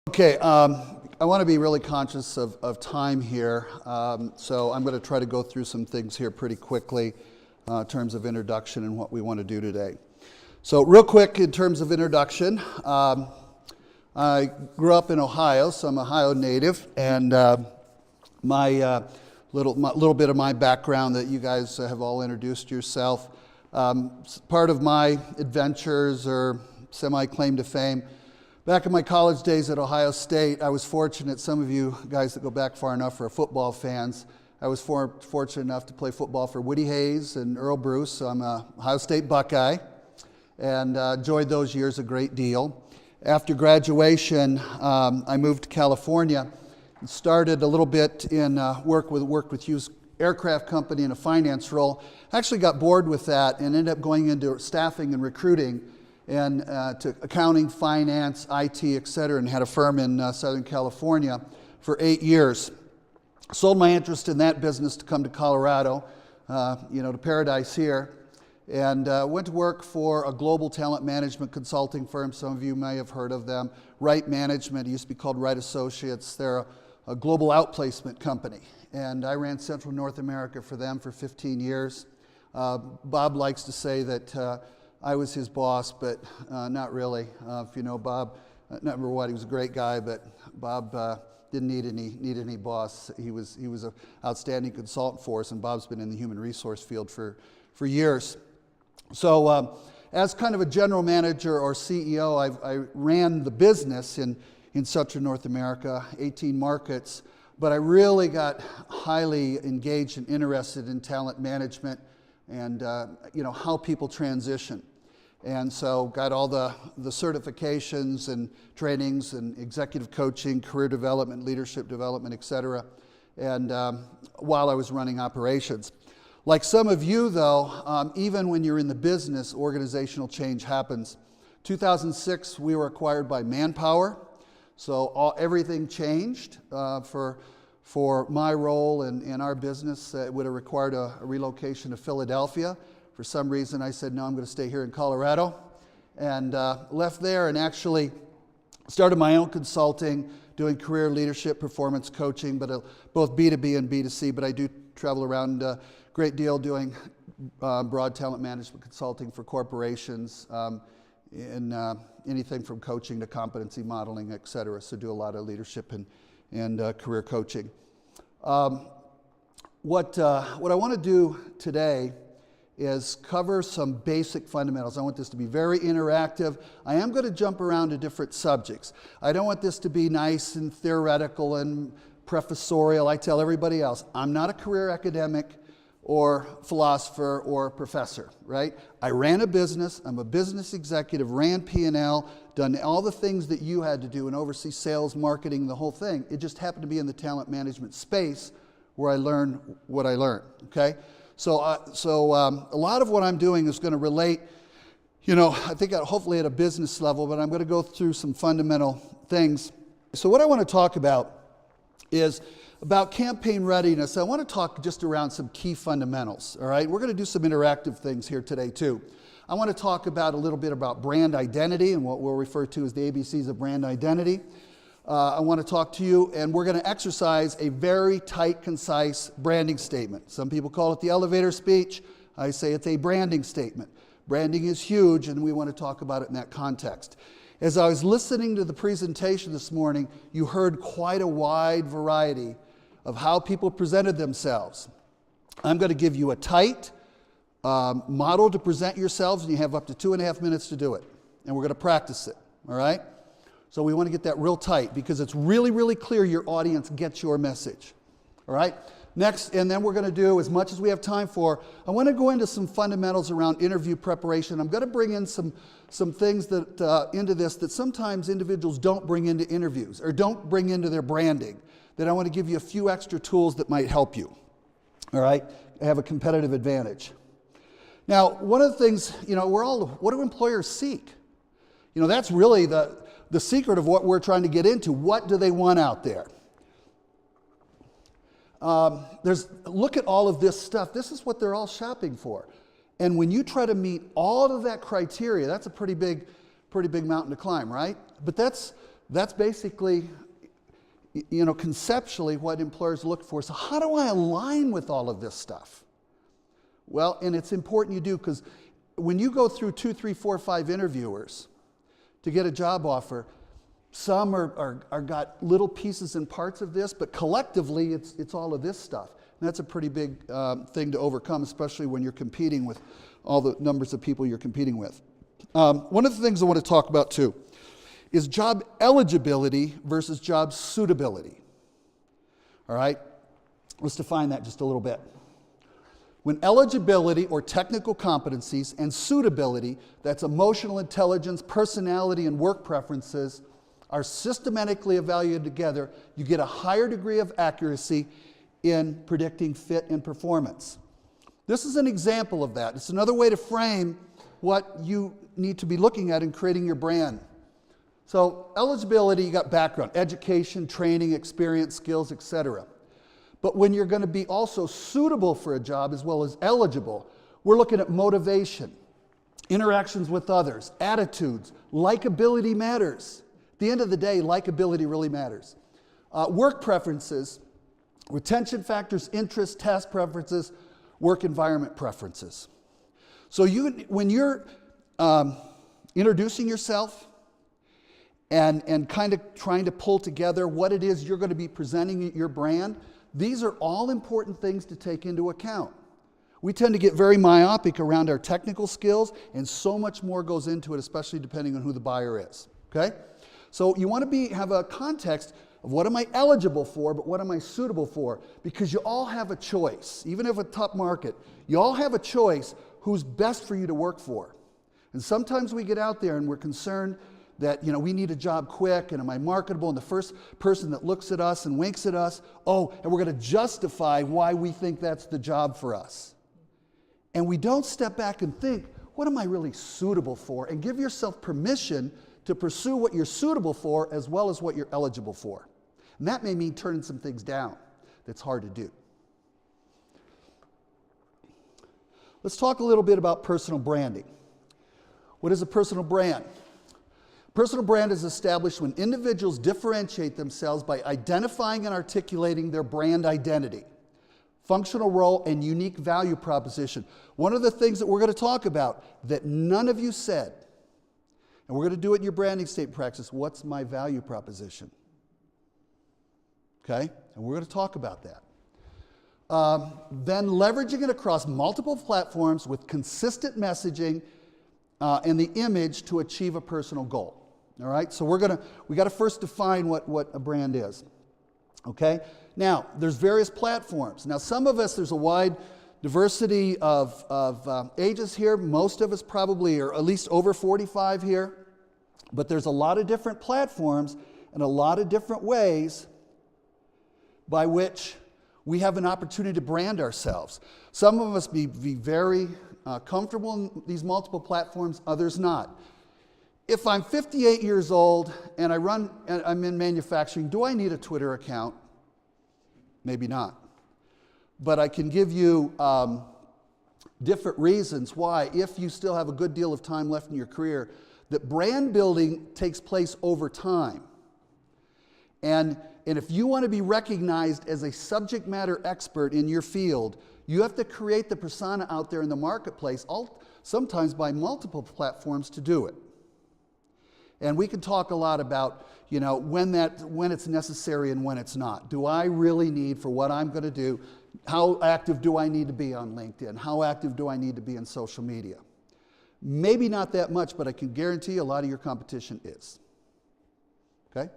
Okay, I want to be really conscious of time here, so I'm going to try to go through some things here pretty quickly in terms of introduction and what we want to do today. So real quick in terms of introduction, I grew up in Ohio, so I'm an Ohio native, and my little bit of my background that you guys have all introduced yourself. Part of my adventures or semi-claim to fame. Back in my college days at Ohio State, I was fortunate, some of you guys that go back far enough are football fans, I was fortunate enough to play football for Woody Hayes and Earl Bruce, so I'm a Ohio State Buckeye, and enjoyed those years a great deal. After graduation, I moved to California and started a little bit in work with Hughes Aircraft Company in a finance role. I actually got bored with that and ended up going into staffing and recruiting and to accounting, finance, IT, et cetera, and had a firm in Southern California for 8 years. Sold my interest in that business to come to Colorado, to paradise here, and went to work for a global talent management consulting firm. Some of you may have heard of them. Right Management, it used to be called Right Associates. They're a global outplacement company, and I ran Central North America for them for 15 years. Bob likes to say that I was his boss, but not really. If you know Bob, number one, he was a great guy, but Bob didn't need any boss. He was an outstanding consultant for us, and Bob's been in the human resource field for years. So as kind of a general manager or CEO, I ran the business in Central North America, 18 markets, but I really got highly engaged and interested in talent management and how people transition. And so got all the certifications and trainings and executive coaching, career development, leadership development, et cetera, and while I was running operations. Like some of you though, even when you're in the business, organizational change happens. 2006, we were acquired by Manpower, so everything changed for my role in our business. It would have required a relocation to Philadelphia. For some reason, I said, no, I'm going to stay here in Colorado, and left there and actually started my own consulting, doing career leadership, performance coaching, but both B2B and B2C, but I do travel around a great deal doing broad talent management consulting for corporations in anything from coaching to competency modeling, et cetera. So do a lot of leadership and career coaching. What I want to do today is cover some basic fundamentals. I want this to be very interactive. I am going to jump around to different subjects. I don't want this to be nice and theoretical and professorial. I tell everybody else, I'm not a career academic or philosopher or professor, right? I ran a business. I'm a business executive, ran P&L, done all the things that you had to do and oversee sales, marketing, the whole thing. It just happened to be in the talent management space where I learned what I learned, okay? So a lot of what I'm doing is going to relate, I think hopefully at a business level, but I'm going to go through some fundamental things. So what I want to talk about is about campaign readiness. I want to talk just around some key fundamentals, all right? We're going to do some interactive things here today too. I want to talk about a little bit about brand identity and what we'll refer to as the ABCs of brand identity. I want to talk to you, and we're going to exercise a very tight, concise branding statement. Some people call it the elevator speech. I say it's a branding statement. Branding is huge, and we want to talk about it in that context. As I was listening to the presentation this morning, you heard quite a wide variety of how people presented themselves. I'm going to give you a tight model to present yourselves, and you have up to 2.5 minutes to do it. And we're going to practice it, all right? So we want to get that real tight because it's really, really clear your audience gets your message. All right? Next, and then we're going to do, as much as we have time for, I want to go into some fundamentals around interview preparation. I'm going to bring in some things that into this that sometimes individuals don't bring into interviews or don't bring into their branding, that I want to give you a few extra tools that might help you. All right? Have a competitive advantage. Now, one of the things, what do employers seek? That's really the secret of what we're trying to get into. What do they want out there? Look at all of this stuff. This is what they're all shopping for. And when you try to meet all of that criteria, that's a pretty big mountain to climb, right? But that's That's basically, conceptually what employers look for. So how do I align with all of this stuff? Well, and it's important you do, because when you go through 2, 3, 4, 5 interviewers to get a job offer, some are got little pieces and parts of this, but collectively it's all of this stuff. And that's a pretty big thing to overcome, especially when you're competing with all the numbers of people you're competing with. One of the things I want to talk about too is job eligibility versus job suitability. All right, let's define that just a little bit. When eligibility or technical competencies and suitability, that's emotional intelligence, personality, and work preferences, are systematically evaluated together, you get a higher degree of accuracy in predicting fit and performance. This is an example of that. It's another way to frame what you need to be looking at in creating your brand. So eligibility, you got background, education, training, experience, skills, etc. But when you're going to be also suitable for a job as well as eligible, we're looking at motivation, interactions with others, attitudes, likability matters. At the end of the day, likability really matters. Work preferences, retention factors, interests, task preferences, work environment preferences. So when you're introducing yourself and kind of trying to pull together what it is you're going to be presenting at your brand, these are all important things to take into account. We tend to get very myopic around our technical skills, and so much more goes into it, especially depending on who the buyer is, okay? So you want to have a context of what am I eligible for, but what am I suitable for? Because you all have a choice. Even if a top market, you all have a choice who's best for you to work for. And sometimes we get out there and we're concerned that, we need a job quick, and am I marketable? And the first person that looks at us and winks at us, and we're going to justify why we think that's the job for us. And we don't step back and think, what am I really suitable for? And give yourself permission to pursue what you're suitable for as well as what you're eligible for. And that may mean turning some things down that's hard to do. Let's talk a little bit about personal branding. What is a personal brand? Personal brand is established when individuals differentiate themselves by identifying and articulating their brand identity, functional role, and unique value proposition. One of the things that we're going to talk about that none of you said, and we're going to do it in your branding statement practice, what's my value proposition? Okay? And we're going to talk about that. Then leveraging it across multiple platforms with consistent messaging and the image to achieve a personal goal. All right, so we got to first define what a brand is. Okay, now there's various platforms. Now some of us, there's a wide diversity of ages here. Most of us probably are at least over 45 here, but there's a lot of different platforms and a lot of different ways by which we have an opportunity to brand ourselves. Some of us be very comfortable in these multiple platforms, others not. If I'm 58 years old and I'm in manufacturing, do I need a Twitter account? Maybe not. But I can give you different reasons why, if you still have a good deal of time left in your career, that brand building takes place over time. And if you want to be recognized as a subject matter expert in your field, you have to create the persona out there in the marketplace, sometimes by multiple platforms to do it. And we can talk a lot about, when it's necessary and when it's not. Do I really need, for what I'm going to do, how active do I need to be on LinkedIn? How active do I need to be in social media? Maybe not that much, but I can guarantee a lot of your competition is. Okay?